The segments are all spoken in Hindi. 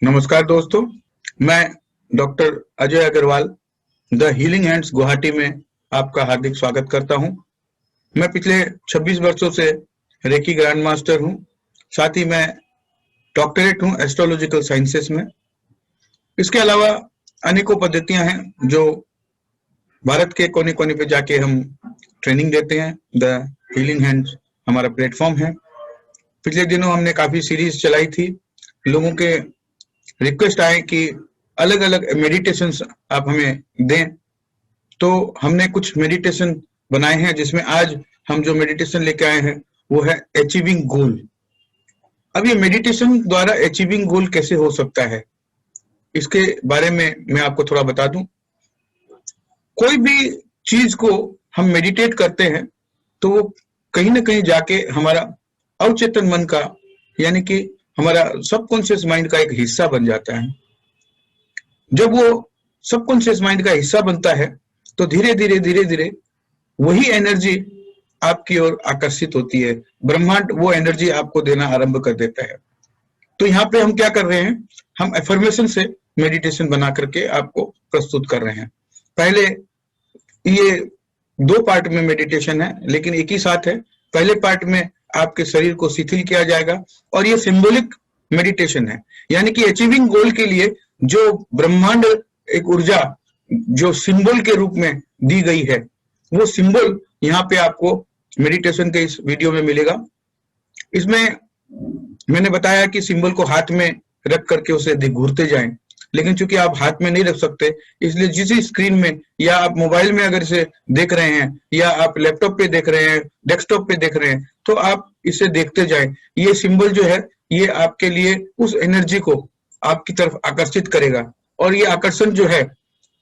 नमस्कार दोस्तों, मैं doctor Ajay Agarwal the healing hands Guwahati में आपका हार्दिक स्वागत करता हूं। मैं पिछले 26 वर्षों से रेकी ग्रैंड मास्टर हूं। साथ ही मैं डॉक्टरेट हूं एस्ट्रोलॉजिकल साइंसेस में। इसके अलावा अनेकों पद्धतियां हैं जो भारत के कोने-कोने पे जाके हम ट्रेनिंग देते हैं। द हीलिंग हैंड्स हमारा प्लेटफॉर्म है। पिछले दिनों हमने काफी सीरीज चलाई थी। लोगों के रिक्वेस्ट आए कि अलग-अलग मेडिटेशंस आप हमें दें, तो हमने कुछ मेडिटेशन बनाए हैं जिसमें आज हम जो मेडिटेशन लेके आए हैं वो है अचीविंग गोल। अब ये मेडिटेशन द्वारा अचीविंग गोल कैसे हो सकता है, इसके बारे में मैं आपको थोड़ा बता दूं। कोई भी चीज को हम मेडिटेट करते हैं तो वो कहीं ना कहीं जाके हमारा अवचेतन मन का, यानी कि हमारा सबकॉन्शियस माइंड का एक हिस्सा बन जाता है। जब वो सबकॉन्शियस माइंड का हिस्सा बनता है तो धीरे धीरे वही एनर्जी आपकी ओर आकर्षित होती है। ब्रह्मांड वो एनर्जी आपको देना आरंभ कर देता है। तो यहाँ पे हम क्या कर रहे हैं, हम एफर्मेशन से मेडिटेशन बना करके आपको प्रस्तुत कर रहे हैं। पहले ये 2 पार्ट में मेडिटेशन है, लेकिन एक ही साथ है। पहले पार्ट में आपके शरीर को शिथिल किया जाएगा और ये सिंबॉलिक मेडिटेशन है, यानी कि अचीविंग गोल के लिए जो ब्रह्मांड एक ऊर्जा जो सिंबल के रूप में दी गई है, वो सिंबल यहाँ पे आपको मेडिटेशन के इस वीडियो में मिलेगा। इसमें मैंने बताया कि सिंबल को हाथ में रख करके उसे घूरते जाएं, लेकिन चूंकि आप हाथ में नहीं रख सकते, इसलिए जिस स्क्रीन में या आप मोबाइल में अगर इसे देख रहे हैं या आप लैपटॉप पे देख रहे हैं, डेस्कटॉप पे देख रहे हैं, तो आप इसे देखते जाएं। ये सिंबल जो है ये आपके लिए उस एनर्जी को आपकी तरफ आकर्षित करेगा और ये आकर्षण जो है,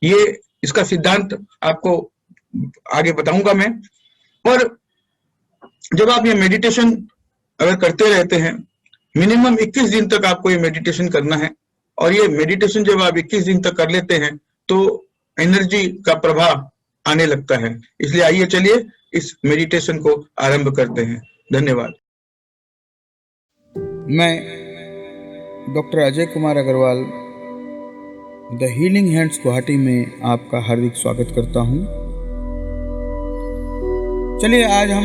ये इसका सिद्धांत आपको आगे बताऊंगा मैं। और जब आप ये मेडिटेशन अगर करते रहते हैं, मिनिमम 21 दिन तक आपको ये मेडिटेशन करना है। और ये मेडिटेशन जब आप 21 दिन तक कर लेते हैं तो एनर्जी का प्रभाव आने लगता है। इसलिए आइए चलिए इस मेडिटेशन को आरंभ करते हैं। धन्यवाद। मैं doctor Ajay Kumar Agarwal the healing hands Guwahati में आपका हार्दिक स्वागत करता हूं। चलिए आज हम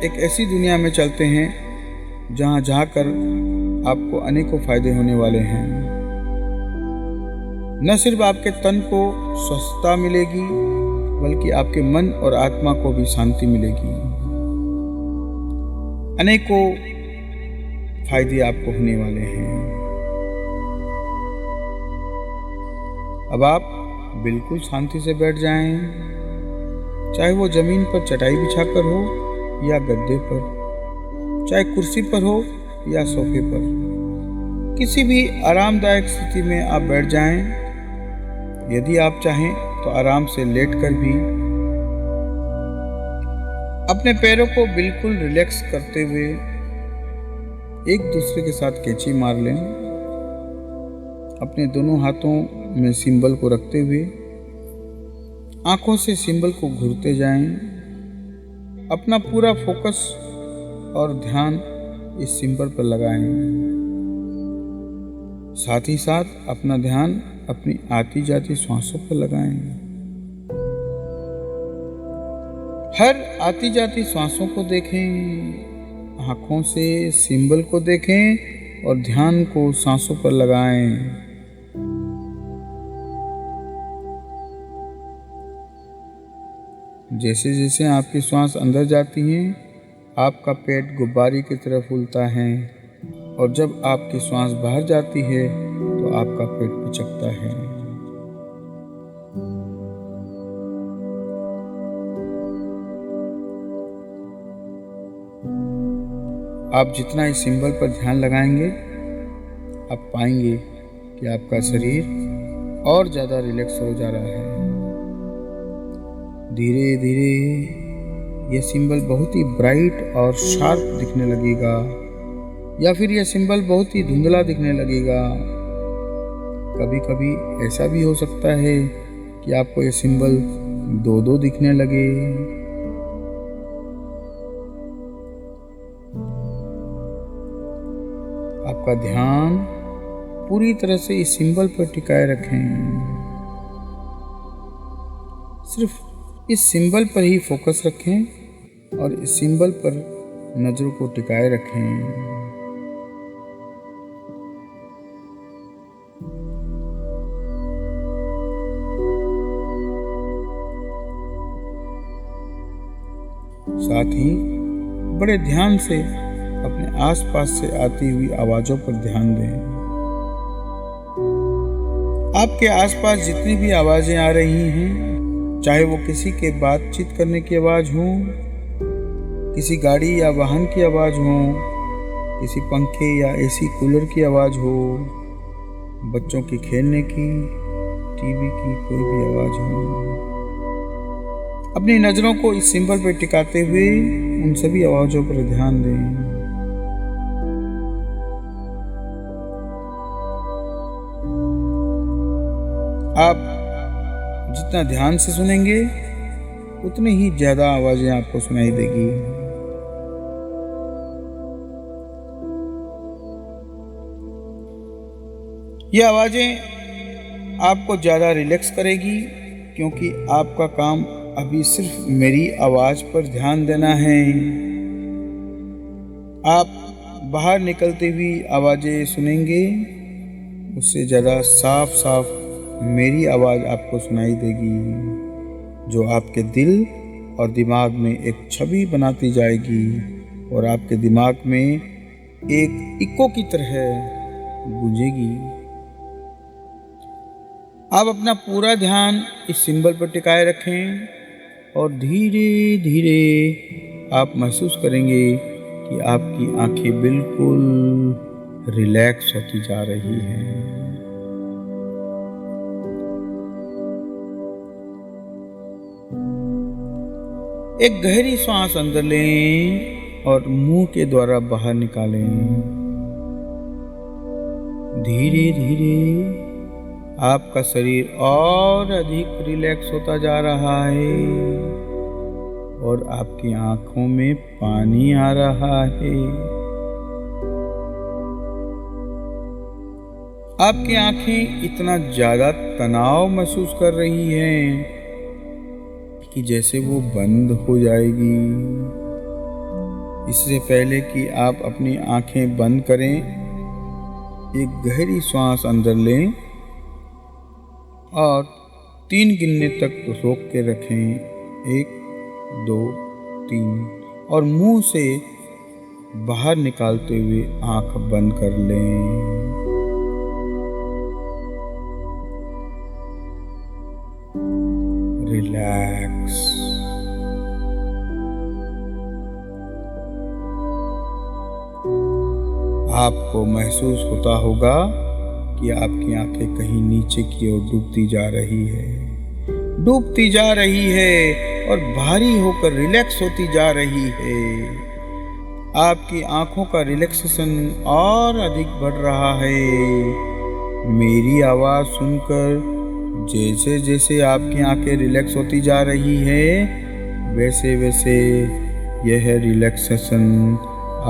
एक ऐसी दुनिया में चलते हैं जहां जाकर आपको अनेकों फायदे होने वाले हैं। न सिर्फ आपके तन को स्वस्थता मिलेगी, बल्कि आपके मन और आत्मा को भी शांति मिलेगी। अनेकों फायदे आपको होने वाले हैं। अब आप बिल्कुल शांति से बैठ जाएं, चाहे वो जमीन पर चटाई बिछाकर हो या गद्दे पर, चाहे कुर्सी पर हो या सोफे पर, किसी भी आरामदायक स्थिति में आप बैठ जाएं। यदि आप चाहें तो आराम से लेटकर भी अपने पैरों को बिल्कुल रिलैक्स करते हुए एक दूसरे के साथ कैंची मार लें। अपने दोनों हाथों में सिंबल को रखते हुए आंखों से सिंबल को घूरते जाएं। अपना पूरा फोकस और ध्यान इस सिंबल पर लगाएं। साथ ही साथ अपना ध्यान अपनी आती जाती सांसों पर लगाएं। हर आती जाती सांसों को देखें, आंखों से सिंबल को देखें और ध्यान को सांसों पर लगाएं। जैसे जैसे आपकी सांस अंदर जाती है, आपका पेट गुब्बारे की तरह फूलता है और जब आपकी सांस बाहर जाती है तो आपका पेट पिचकता है। आप जितना इस सिंबल पर ध्यान लगाएंगे, आप पाएंगे कि आपका शरीर और ज़्यादा रिलैक्स हो जा रहा है। धीरे धीरे यह सिंबल बहुत ही ब्राइट और शार्प दिखने लगेगा, या फिर यह सिंबल बहुत ही धुंधला दिखने लगेगा। कभी कभी ऐसा भी हो सकता है कि आपको यह सिंबल दो दो दिखने लगे। आपका ध्यान पूरी तरह से इस सिंबल पर टिकाए रखें। सिर्फ इस सिंबल पर ही फोकस रखें और इस सिंबल पर नजरों को टिकाए रखें। साथ ही बड़े ध्यान से अपने आसपास से आती हुई आवाजों पर ध्यान दें। आपके आसपास जितनी भी आवाजें आ रही हैं, चाहे वो किसी के बातचीत करने की आवाज हो, किसी गाड़ी या वाहन की आवाज हो, किसी पंखे या एसी कूलर की आवाज हो, बच्चों की खेलने की, टीवी की कोई भी आवाज हो, अपनी नजरों को इस सिंबल पर टिकाते हुए उन सभी आवाजों पर ध्यान दें। आप जितना ध्यान से सुनेंगे उतनी ही ज्यादा आवाजें आपको सुनाई देगी। ये आवाजें आपको ज्यादा रिलैक्स करेगी, क्योंकि आपका काम अभी सिर्फ मेरी आवाज पर ध्यान देना है। आप बाहर निकलती हुई आवाजें सुनेंगे, उससे ज्यादा साफ साफ मेरी आवाज आपको सुनाई देगी, जो आपके दिल और दिमाग में एक छवि बनाती जाएगी और आपके दिमाग में एक इको की तरह गूंजेगी। आप अपना पूरा ध्यान इस सिंबल पर टिकाए रखें और धीरे धीरे आप महसूस करेंगे कि आपकी आंखें बिल्कुल रिलैक्स होती जा रही हैं। एक गहरी सांस अंदर लें और मुंह के द्वारा बाहर निकालें। धीरे धीरे आपका शरीर और अधिक रिलैक्स होता जा रहा है और आपकी आंखों में पानी आ रहा है। आपकी आंखें इतना ज्यादा तनाव महसूस कर रही हैं कि जैसे वो बंद हो जाएगी। इससे पहले कि आप अपनी आंखें बंद करें, एक गहरी सांस अंदर लें और 3 गिनने तक रोक के रखें। 1, 2, 3 और मुंह से बाहर निकालते हुए आंख बंद कर लें। रिलैक्स। आपको महसूस होता होगा कि आपकी आंखें कहीं नीचे की ओर डूबती जा रही है और भारी होकर रिलैक्स होती जा रही है। आपकी आंखों का रिलैक्सेशन और अधिक बढ़ रहा है। मेरी आवाज सुनकर जैसे जैसे आपकी आंखें रिलैक्स होती जा रही है, वैसे वैसे यह रिलैक्सेशन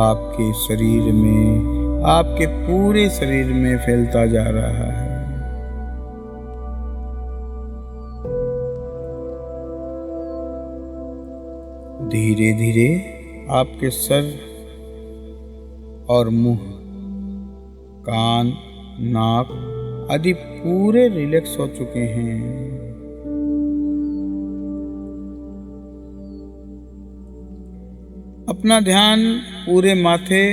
आपके शरीर में, आपके पूरे शरीर में फैलता जा रहा है। धीरे धीरे आपके सर और मुंह, कान, नाक आदि पूरे रिलैक्स हो चुके हैं। अपना ध्यान पूरे माथे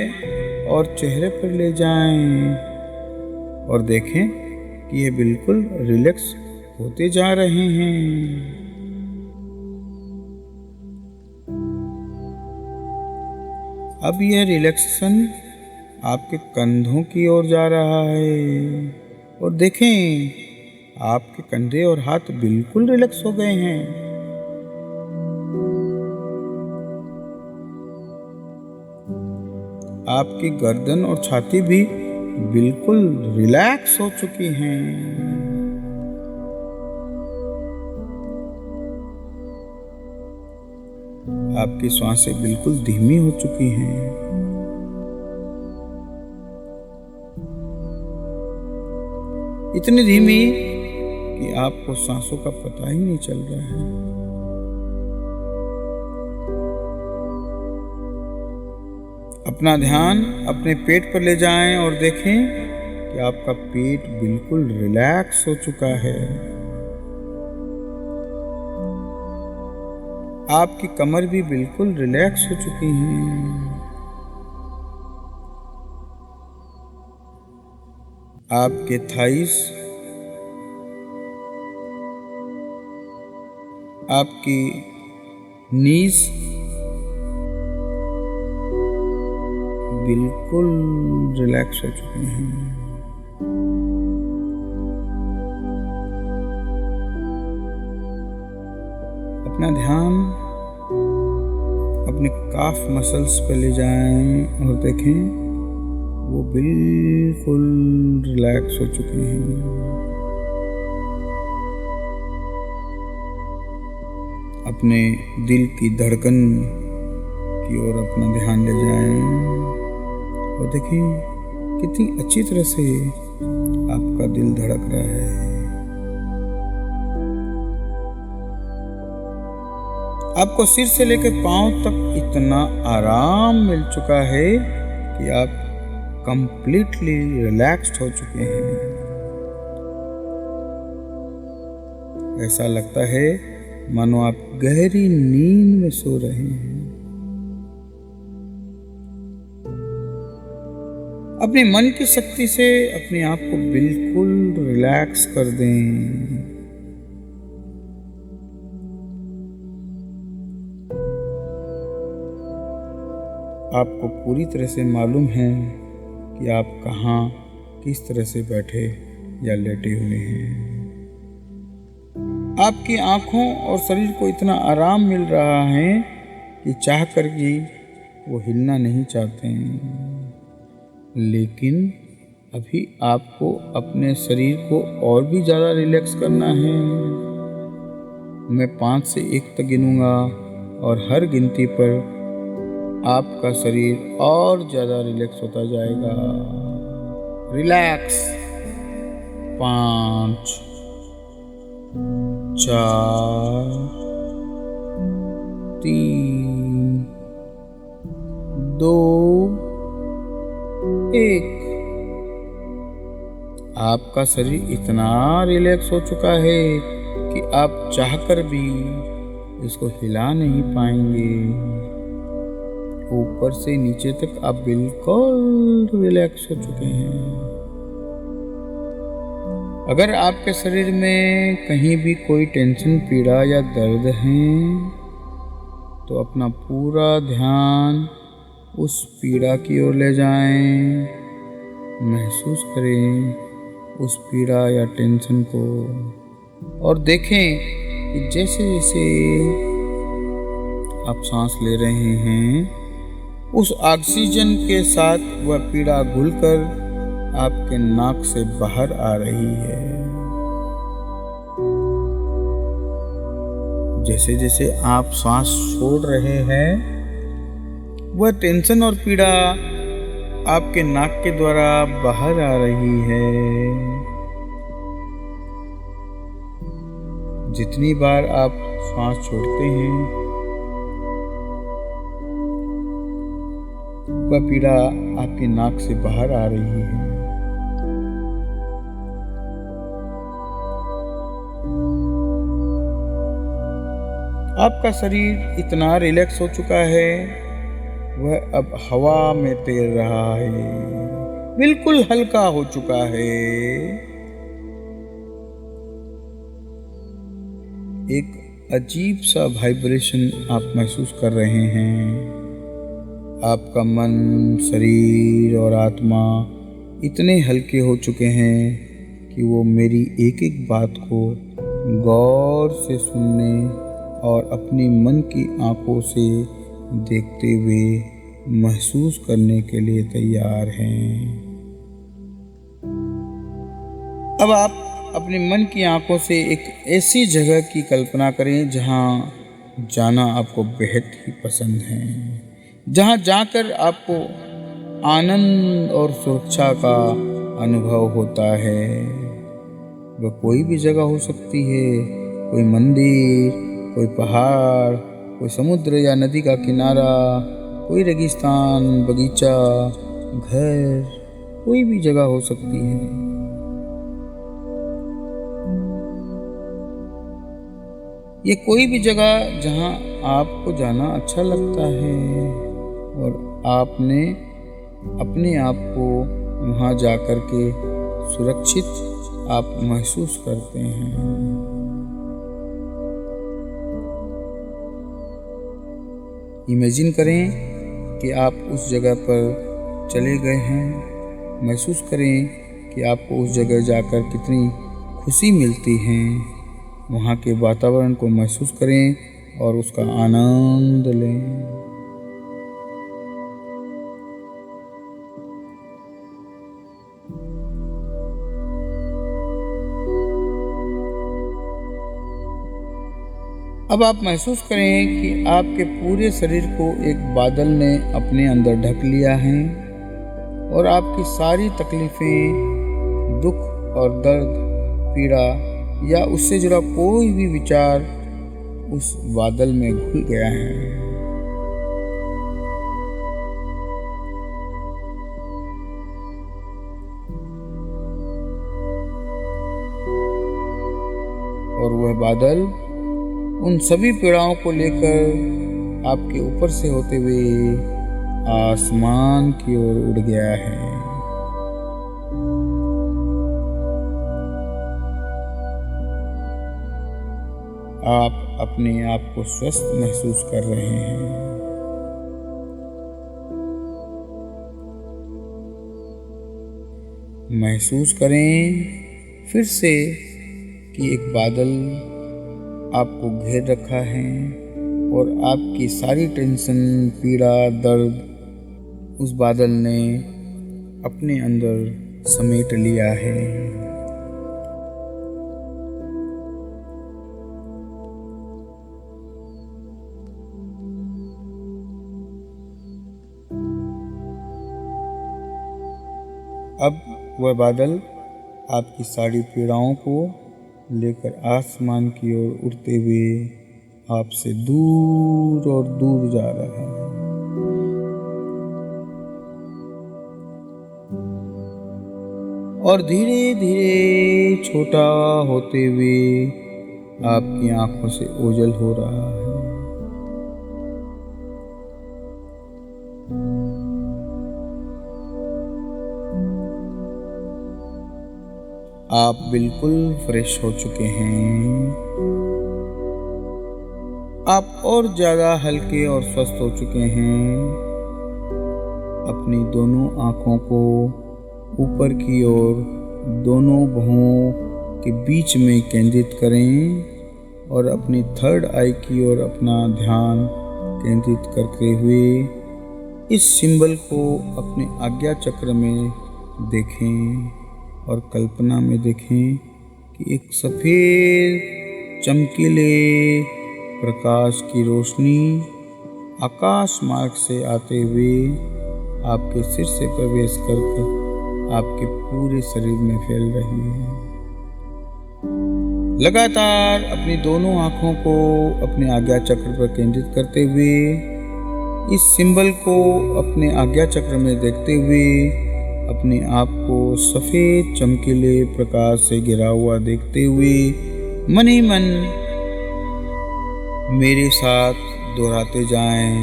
और चेहरे पर ले जाएं और देखें कि ये बिल्कुल रिलैक्स होते जा रहे हैं। अब यह रिलैक्सेशन आपके कंधों की ओर जा रहा है और देखें आपके कंधे और हाथ बिल्कुल रिलैक्स हो गए हैं। आपकी गर्दन और छाती भी बिल्कुल रिलैक्स हो चुकी हैं। आपकी सांसें बिल्कुल धीमी हो चुकी हैं। इतनी धीमी कि आपको सांसों का पता ही नहीं चल रहा है। अपना ध्यान अपने पेट पर ले जाएं और देखें कि आपका पेट बिल्कुल रिलैक्स हो चुका है। आपकी कमर भी बिल्कुल रिलैक्स हो चुकी है। आपके थाइस, आपकी नीज बिल्कुल रिलैक्स हो चुके हैं। अपना ध्यान अपने काफ मसल्स पे ले जाएं और देखें वो बिल्कुल रिलैक्स हो चुके हैं। अपने दिल की धड़कन की ओर अपना ध्यान ले जाएं और देखें कितनी अच्छी तरह से आपका दिल धड़क रहा है। आपको सिर से लेकर पांव तक इतना आराम मिल चुका है कि आप कंप्लीटली रिलैक्स्ड हो चुके हैं। ऐसा लगता है मानो आप गहरी नींद में सो रहे हैं। अपने मन की शक्ति से अपने आप को बिल्कुल रिलैक्स कर दें। आपको पूरी तरह से मालूम है कि आप कहाँ किस तरह से बैठे या लेटे हुए हैं। आपकी आंखों और शरीर को इतना आराम मिल रहा है कि चाह कर भी वो हिलना नहीं चाहते हैं। लेकिन अभी आपको अपने शरीर को और भी ज़्यादा रिलैक्स करना है। मैं 5 से 1 तक गिनूंगा और हर गिनती पर आपका शरीर और ज़्यादा रिलैक्स होता जाएगा। रिलैक्स। 5, 4, 3, 2, 1। आपका शरीर इतना रिलैक्स हो चुका है कि आप चाहकर भी इसको हिला नहीं पाएंगे। ऊपर से नीचे तक आप बिल्कुल रिलैक्स हो चुके हैं। अगर आपके शरीर में कहीं भी कोई टेंशन, पीड़ा या दर्द है तो अपना पूरा ध्यान उस पीड़ा की ओर ले जाएं। महसूस करें उस पीड़ा या टेंशन को और देखें कि जैसे जैसे आप सांस ले रहे हैं उस ऑक्सीजन के साथ वह पीड़ा घुलकर आपके नाक से बाहर आ रही है। जैसे जैसे आप सांस छोड़ रहे हैं वह टेंशन और पीड़ा आपके नाक के द्वारा बाहर आ रही है। जितनी बार आप सांस छोड़ते हैं वह पीड़ा आपकी नाक से बाहर आ रही है। आपका शरीर इतना रिलैक्स हो चुका है वह अब हवा में तैर रहा है, बिल्कुल हल्का हो चुका है। एक अजीब सा वाइब्रेशन आप महसूस कर रहे हैं। आपका मन, शरीर और आत्मा इतने हल्के हो चुके हैं कि वो मेरी एक एक बात को गौर से सुनने और अपनी मन की आंखों से देखते हुए महसूस करने के लिए तैयार हैं। अब आप अपने मन की आंखों से एक ऐसी जगह की कल्पना करें जहां जाना आपको बेहद ही पसंद है, जहां जाकर आपको आनंद और सुरक्षा का अनुभव होता है। वह कोई भी जगह हो सकती है, कोई मंदिर, कोई पहाड़, कोई समुद्र या नदी का किनारा, कोई रेगिस्तान, बगीचा, घर, कोई भी जगह हो सकती है। ये कोई भी जगह जहां आपको जाना अच्छा लगता है और आपने अपने आप को वहां जाकर के सुरक्षित आप महसूस करते हैं। इमेजिन करें कि आप उस जगह पर चले गए हैं। महसूस करें कि आपको उस जगह जाकर कितनी खुशी मिलती है। वहाँ के वातावरण को महसूस करें और उसका आनंद लें। अब आप महसूस करें कि आपके पूरे शरीर को एक बादल ने अपने अंदर ढक लिया है और आपकी सारी तकलीफें, दुख और दर्द, पीड़ा या उससे जुड़ा कोई भी विचार उस बादल में घुल गया है। और वह बादल उन सभी पीड़ाओं को लेकर आपके ऊपर से होते हुए आसमान की ओर उड़ गया है। आप अपने आप को स्वस्थ महसूस कर रहे हैं। महसूस करें फिर से कि एक बादल आपको घेर रखा है और आपकी सारी टेंशन, पीड़ा, दर्द उस बादल ने अपने अंदर समेट लिया है। अब वह बादल आपकी सारी पीड़ाओं को लेकर आसमान की ओर उड़ते हुए आपसे दूर और दूर जा रहा है। और धीरे धीरे छोटा होते हुए आपकी आंखों से ओझल हो रहा है। आप बिल्कुल फ्रेश हो चुके हैं। आप और ज़्यादा हल्के और स्वस्थ हो चुके हैं। अपनी दोनों आँखों को ऊपर की ओर दोनों भौं के बीच में केंद्रित करें और अपनी थर्ड आई की ओर अपना ध्यान केंद्रित करते हुए इस सिंबल को अपने आज्ञा चक्र में देखें और कल्पना में देखें कि एक सफ़ेद चमकीले प्रकाश की रोशनी आकाश मार्ग से आते हुए आपके सिर से प्रवेश करके आपके पूरे शरीर में फैल रही है। लगातार अपनी दोनों आँखों को अपने आज्ञा चक्र पर केंद्रित करते हुए इस सिंबल को अपने आज्ञा चक्र में देखते हुए अपने आप को सफ़ेद चमकीले प्रकाश से घिरा हुआ देखते हुए मन ही मन मेरे साथ दोहराते जाएं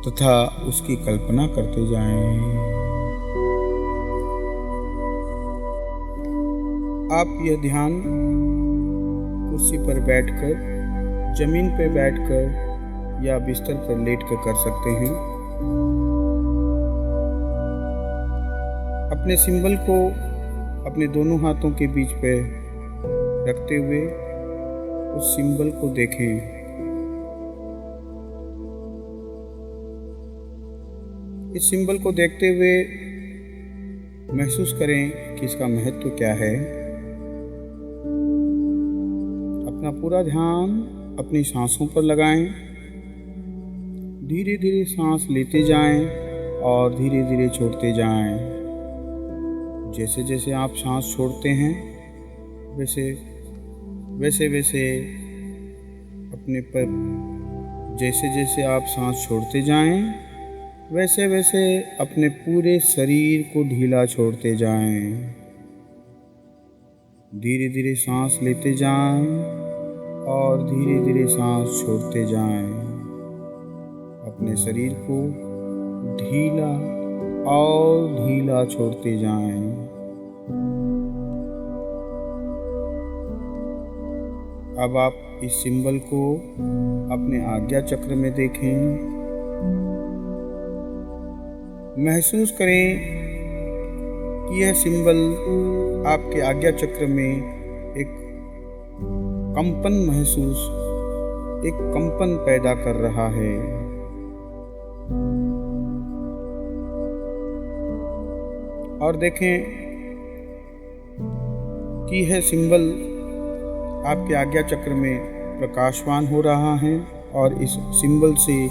तथा उसकी कल्पना करते जाएं। आप यह ध्यान कुर्सी पर बैठकर, जमीन पर बैठकर या बिस्तर पर लेटकर कर सकते हैं। अपने सिंबल को अपने दोनों हाथों के बीच पे रखते हुए उस सिंबल को देखें। इस सिंबल को देखते हुए महसूस करें कि इसका महत्व क्या है। अपना पूरा ध्यान अपनी सांसों पर लगाएं। धीरे धीरे सांस लेते जाएं और धीरे धीरे छोड़ते जाएं। जैसे जैसे आप सांस छोड़ते हैं वैसे वैसे वैसे अपने पर जैसे जैसे आप सांस छोड़ते जाएं, वैसे वैसे अपने पूरे शरीर को ढीला छोड़ते जाएं। धीरे धीरे सांस लेते जाएं और धीरे धीरे सांस छोड़ते जाएं। अपने शरीर को ढीला और ढीला छोड़ते जाएं। अब आप इस सिंबल को अपने आज्ञा चक्र में देखें। महसूस करें कि यह सिंबल आपके आज्ञा चक्र में एक कंपन पैदा कर रहा है। और देखें कि यह सिंबल आपके आज्ञा चक्र में प्रकाशवान हो रहा है और इस सिंबल से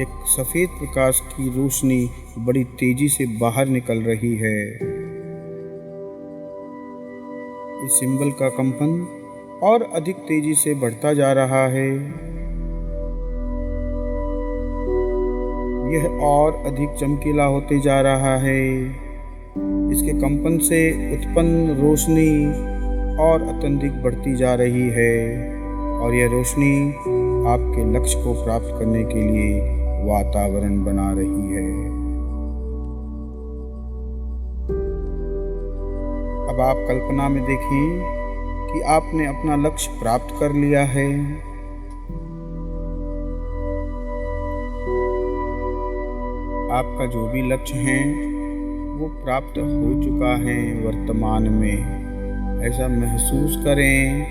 एक सफ़ेद प्रकाश की रोशनी बड़ी तेजी से बाहर निकल रही है। इस सिंबल का कंपन और अधिक तेजी से बढ़ता जा रहा है। यह और अधिक चमकीला होते जा रहा है। इसके कंपन से उत्पन्न रोशनी और अत्यधिक बढ़ती जा रही है और यह रोशनी आपके लक्ष्य को प्राप्त करने के लिए वातावरण बना रही है। अब आप कल्पना में देखें कि आपने अपना लक्ष्य प्राप्त कर लिया है। आपका जो भी लक्ष्य है वो प्राप्त हो चुका है वर्तमान में, ऐसा महसूस करें।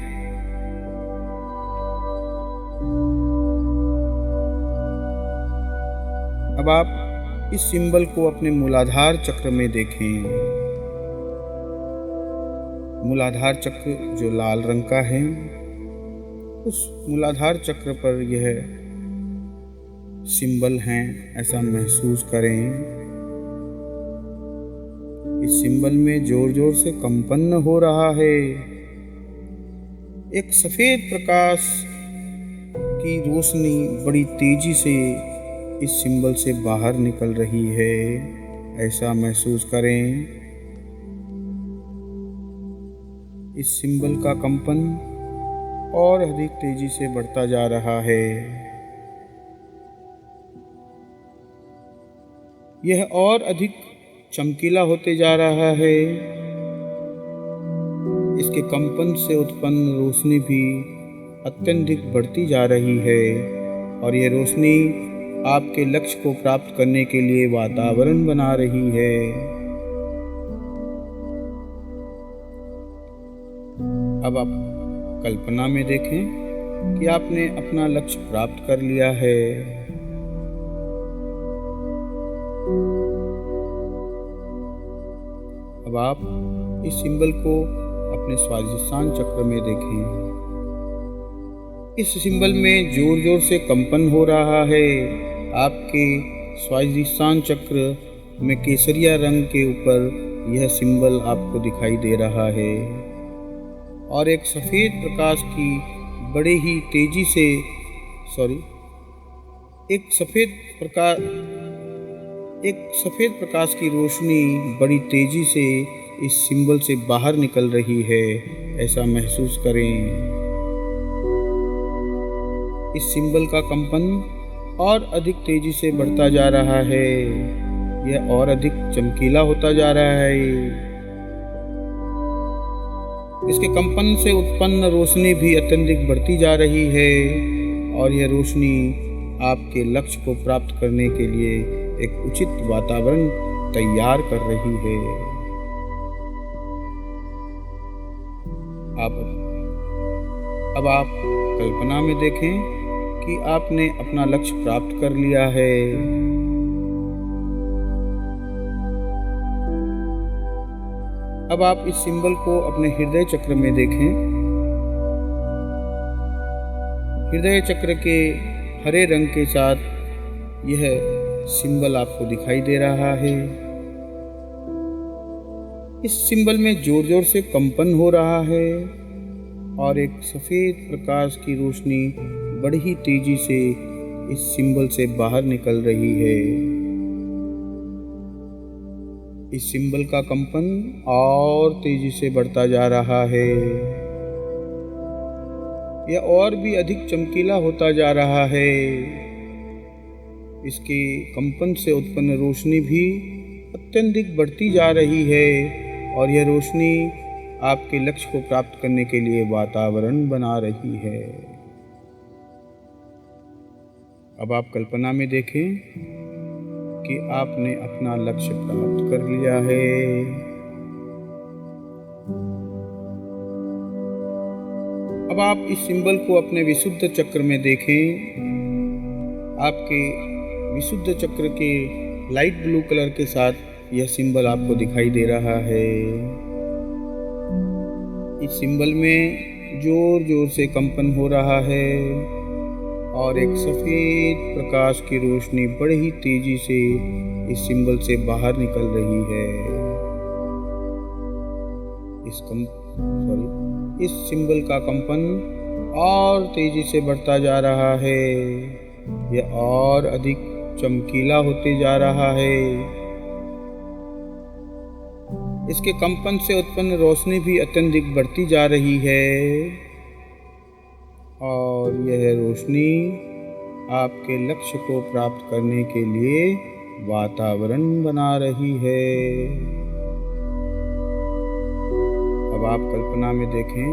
अब आप इस सिंबल को अपने मूलाधार चक्र में देखें। मूलाधार चक्र जो लाल रंग का है, उस मूलाधार चक्र पर यह सिंबल है, ऐसा महसूस करें। इस सिंबल में जोर जोर से कंपन हो रहा है। एक सफेद प्रकाश की रोशनी बड़ी तेजी से इस सिंबल से बाहर निकल रही है, ऐसा महसूस करें। इस सिंबल का कंपन और अधिक तेजी से बढ़ता जा रहा है। यह और अधिक चमकीला होते जा रहा है। इसके कंपन से उत्पन्न रोशनी भी अत्यधिक बढ़ती जा रही है और यह रोशनी आपके लक्ष्य को प्राप्त करने के लिए वातावरण बना रही है। अब आप कल्पना में देखें कि आपने अपना लक्ष्य प्राप्त कर लिया है। अब आप इस सिंबल को अपने स्वादिष्टान चक्र में देखें। इस सिंबल में जोर जोर से कंपन हो रहा है। आपके स्वादिष्टान चक्र में केसरिया रंग के ऊपर यह सिंबल आपको दिखाई दे रहा है और एक सफ़ेद प्रकाश की बड़े ही तेजी से एक सफ़ेद प्रकाश की रोशनी बड़ी तेजी से इस सिंबल से बाहर निकल रही है, ऐसा महसूस करें। इस सिंबल का कंपन और अधिक तेजी से बढ़ता जा रहा है। यह और अधिक चमकीला होता जा रहा है। इसके कंपन से उत्पन्न रोशनी भी अत्यधिक बढ़ती जा रही है और यह रोशनी आपके लक्ष्य को प्राप्त करने के लिए एक उचित वातावरण तैयार कर रही है। अब आप कल्पना में देखें कि आपने अपना लक्ष्य प्राप्त कर लिया है। अब आप इस सिंबल को अपने हृदय चक्र में देखें। हृदय चक्र के हरे रंग के साथ यह सिंबल आपको दिखाई दे रहा है। इस सिंबल में जोर जोर से कंपन हो रहा है और एक सफेद प्रकाश की रोशनी बड़ी तेजी से इस सिंबल से बाहर निकल रही है। इस सिंबल का कंपन और तेजी से बढ़ता जा रहा है। यह और भी अधिक चमकीला होता जा रहा है। इसके कंपन से उत्पन्न रोशनी भी अत्यधिक बढ़ती जा रही है और यह रोशनी आपके लक्ष्य को प्राप्त करने के लिए वातावरण बना रही है। अब आप कल्पना में देखें कि आपने अपना लक्ष्य प्राप्त कर लिया है। अब आप इस सिंबल को अपने विशुद्ध चक्र में देखें। आपके विशुद्ध चक्र के लाइट ब्लू कलर के साथ यह सिंबल आपको दिखाई दे रहा है। इस सिंबल में जोर जोर से कंपन हो रहा है और एक सफेद प्रकाश की रोशनी बड़ी ही तेजी से इस सिंबल से बाहर निकल रही है। इस सिंबल का कंपन और तेजी से बढ़ता जा रहा है। यह और अधिक चमकीला होते जा रहा है। इसके कंपन से उत्पन्न रोशनी भी अत्यधिक बढ़ती जा रही है और यह रोशनी आपके लक्ष्य को प्राप्त करने के लिए वातावरण बना रही है। अब आप कल्पना में देखें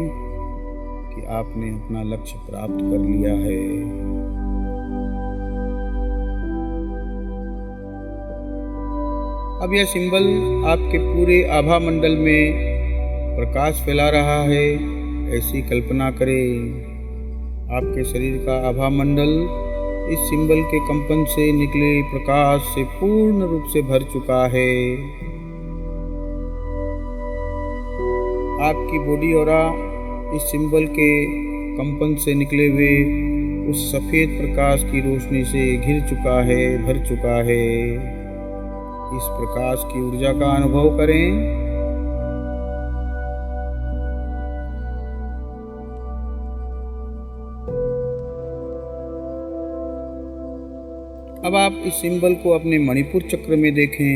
कि आपने अपना लक्ष्य प्राप्त कर लिया है। अब यह सिंबल आपके पूरे आभा मंडल में प्रकाश फैला रहा है। ऐसी कल्पना करें, आपके शरीर का आभा मंडल इस सिंबल के कंपन से निकले प्रकाश से पूर्ण रूप से भर चुका है। आपकी बॉडी ऑरा इस सिंबल के कंपन से निकले हुए उस सफेद प्रकाश की रोशनी से घिर चुका है, भर चुका है। इस प्रकाश की ऊर्जा का अनुभव करें। अब आप इस सिंबल को अपने मणिपुर चक्र में देखें।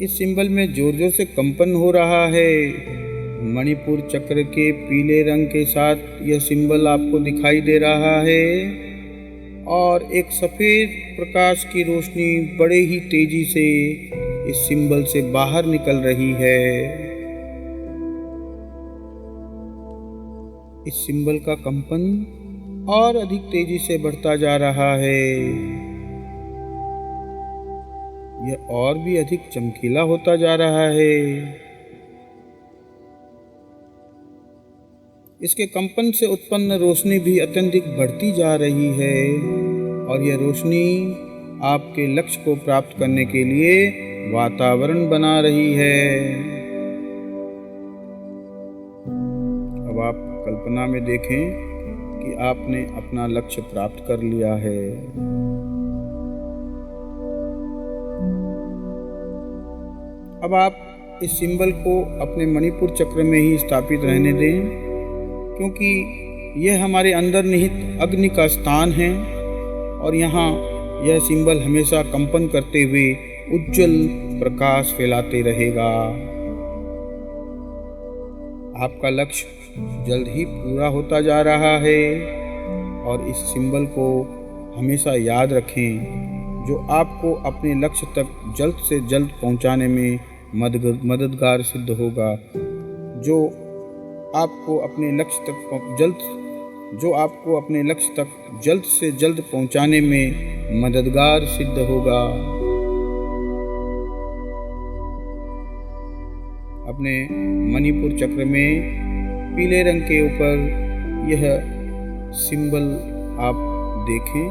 इस सिंबल में जोर जोर से कंपन हो रहा है। मणिपुर चक्र के पीले रंग के साथ यह सिंबल आपको दिखाई दे रहा है और एक सफेद प्रकाश की रोशनी बड़े ही तेजी से इस सिंबल से बाहर निकल रही है। इस सिंबल का कंपन और अधिक तेजी से बढ़ता जा रहा है। यह और भी अधिक चमकीला होता जा रहा है। इसके कंपन से उत्पन्न रोशनी भी अत्यधिक बढ़ती जा रही है और यह रोशनी आपके लक्ष्य को प्राप्त करने के लिए वातावरण बना रही है। अब आप कल्पना में देखें कि आपने अपना लक्ष्य प्राप्त कर लिया है। अब आप इस सिंबल को अपने मणिपुर चक्र में ही स्थापित रहने दें, क्योंकि यह हमारे अंदर निहित अग्नि का स्थान है और यहाँ यह सिंबल हमेशा कंपन करते हुए उज्जवल प्रकाश फैलाते रहेगा। आपका लक्ष्य जल्द ही पूरा होता जा रहा है और इस सिंबल को हमेशा याद रखें, जो आपको अपने लक्ष्य तक जल्द से जल्द पहुंचाने में मददगार सिद्ध होगा। जो आपको अपने लक्ष्य तक जल्द से जल्द पहुंचाने में मददगार सिद्ध होगा। अपने मणिपुर चक्र में पीले रंग के ऊपर यह सिंबल आप देखें।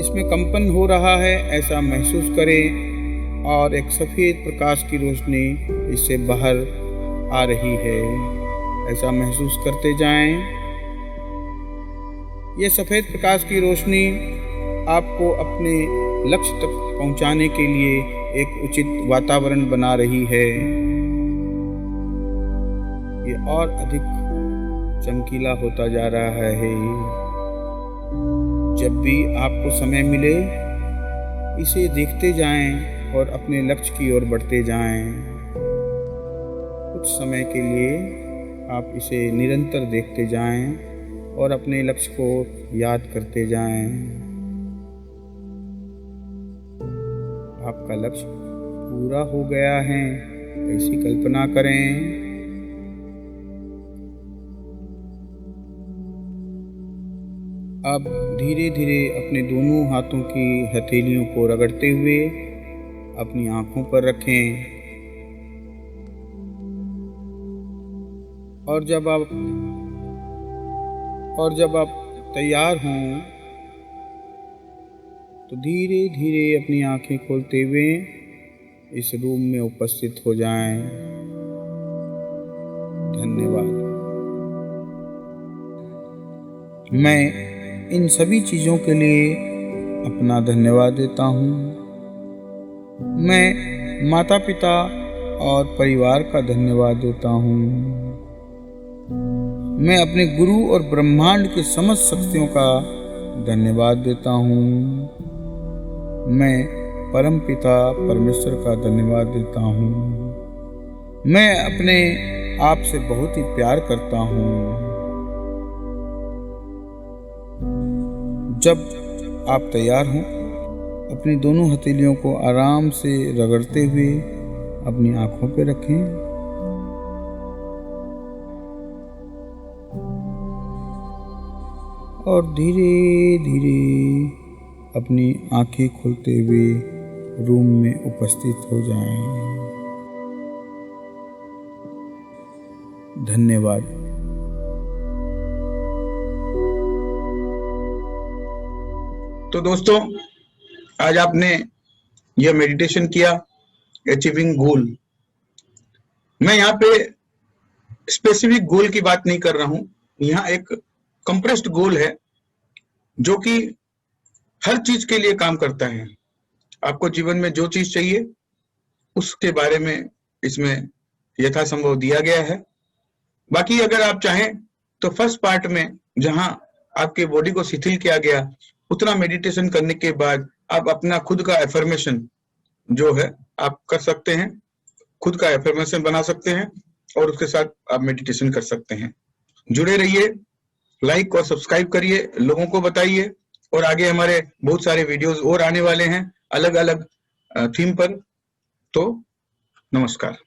इसमें कंपन हो रहा है, ऐसा महसूस करें और एक सफ़ेद प्रकाश की रोशनी इससे बाहर आ रही है, ऐसा महसूस करते जाएं। यह सफ़ेद प्रकाश की रोशनी आपको अपने लक्ष्य तक पहुंचाने के लिए एक उचित वातावरण बना रही है। ये और अधिक चमकीला होता जा रहा है। जब भी आपको समय मिले इसे देखते जाएं और अपने लक्ष्य की ओर बढ़ते जाएं। कुछ समय के लिए आप इसे निरंतर देखते जाएं और अपने लक्ष्य को याद करते जाएं। आपका लक्ष्य पूरा हो गया है ऐसी कल्पना करें। अब धीरे धीरे अपने दोनों हाथों की हथेलियों को रगड़ते हुए अपनी आंखों पर रखें और जब आप तैयार हों तो धीरे धीरे अपनी आंखें खोलते हुए इस रूम में उपस्थित हो जाएं। धन्यवाद। मैं इन सभी चीज़ों के लिए अपना धन्यवाद देता हूँ। मैं माता पिता और परिवार का धन्यवाद देता हूँ। मैं अपने गुरु और ब्रह्मांड के समस्त शक्तियों का धन्यवाद देता हूँ। मैं परम पिता परमेश्वर का धन्यवाद देता हूँ। मैं अपने आप से बहुत ही प्यार करता हूँ। जब आप तैयार हों अपनी दोनों हथेलियों को आराम से रगड़ते हुए अपनी आंखों पर रखें और धीरे धीरे अपनी आंखें खोलते हुए रूम में उपस्थित हो जाएं। धन्यवाद। तो दोस्तों, आज आपने यह मेडिटेशन किया अचीविंग गोल। मैं यहाँ पे स्पेसिफिक गोल की बात नहीं कर रहा हूं। यहाँ एक कंप्रेस्ड गोल है जो कि हर चीज के लिए काम करता है। आपको जीवन में जो चीज चाहिए उसके बारे में इसमें यथासंभव दिया गया है। बाकी अगर आप चाहें तो फर्स्ट पार्ट में जहां आपके बॉडी को शिथिल किया गया उतना मेडिटेशन करने के बाद आप अपना खुद का एफर्मेशन जो है आप कर सकते हैं, खुद का एफर्मेशन बना सकते हैं और उसके साथ आप मेडिटेशन कर सकते हैं। जुड़े रहिए, लाइक और सब्सक्राइब करिए, लोगों को बताइए और आगे हमारे बहुत सारे वीडियोस और आने वाले हैं अलग अलग थीम पर। तो नमस्कार।